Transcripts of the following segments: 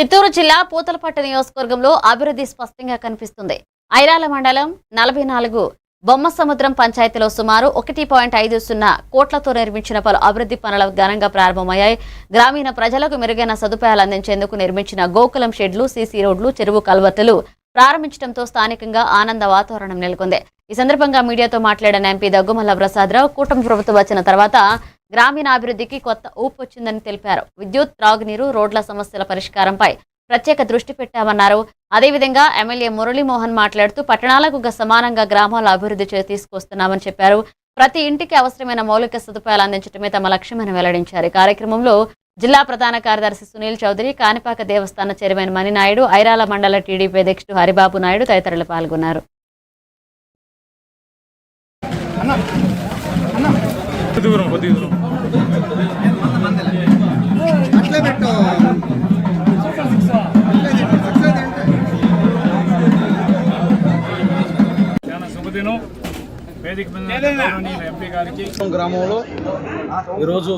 చిత్తూరు జిల్లా పూతలపట్టు నియోజకవర్గంలో అభివృద్ధి స్పష్టంగా కనిపిస్తుంది. ఐరాల మండలం 44 బొమ్మసముద్రం పంచాయతీలో సుమారు 1.50 కోట్లతో నిర్మించిన పలు అభివృద్ధి పనులు ఘనంగా ప్రారంభమయ్యాయి. గ్రామీణ ప్రజలకు మెరుగైన సదుపాయాలు అందించేందుకు నిర్మించిన గోకులం షెడ్లు, సీసీ రోడ్లు, చెరువు కల్వర్టులు ప్రారంభించడంతో స్థానికంగా ఆనంద వాతావరణం నెలకొంది. ఈ సందర్భంగా మీడియాతో మాట్లాడిన ఎంపీ దగ్గుమల్ల ప్రసాదరావు, కూటమి ప్రభుత్వం వచ్చిన తర్వాత గ్రామీణాభివృద్ధికి కొత్త ఊపు వచ్చిందని తెలిపారు. విద్యుత్, త్రాగునీరు, రోడ్ల సమస్యల పరిష్కారంపై ప్రత్యేక దృష్టి పెట్టామన్నారు. అదేవిధంగా ఎమ్మెల్యే మురళీమోహన్ మాట్లాడుతూ పట్టణాలకు సమానంగా గ్రామాల అభివృద్ధి తీసుకొస్తున్నామని చెప్పారు. ప్రతి ఇంటికి అవసరమైన మౌలిక సదుపాయాలు అందించడమే తమ లక్ష్యమని వెల్లడించారు. ఈ కార్యక్రమంలో జిల్లా ప్రధాన కార్యదర్శి సునీల్ చౌదరి, కాణిపాక దేవస్థాన చైర్మన్ మణినాయుడు, ఐరాల మండల టీడీపీ అధ్యక్షుడు హరిబాబు నాయుడు తదితరులు పాల్గొన్నారు. గ్రామంలో ఈరోజు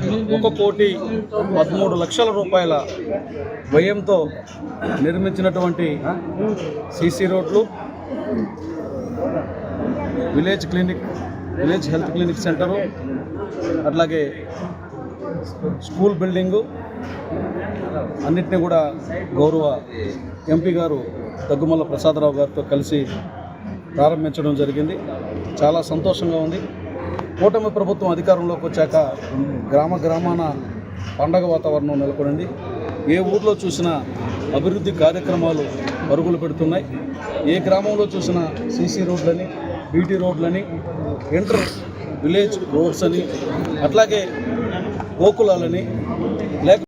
1,13,00,000 రూపాయల వ్యయంతో నిర్మించినటువంటి సీసీ రోడ్లు, విలేజ్ హెల్త్ క్లినిక్ సెంటరు, అట్లాగే స్కూల్ బిల్డింగు అన్నిటినీ కూడా గౌరవ ఎంపీ గారు దగ్గుమల్ల ప్రసాదరావు గారితో కలిసి ప్రారంభించడం జరిగింది. చాలా సంతోషంగా ఉంది. కూటమి ప్రభుత్వం అధికారంలోకి వచ్చాక గ్రామాన పండగ వాతావరణం నెలకొనింది. ఏ ఊర్లో చూసినా అభివృద్ధి కార్యక్రమాలు పరుగులు పెడుతున్నాయి. ఏ గ్రామంలో చూసినా సీసీ రోడ్లని, బీటీ రోడ్లని, ఇంటర్ విలేజ్ రోడ్స్ అని, అట్లాగే గోకులాలని, లేక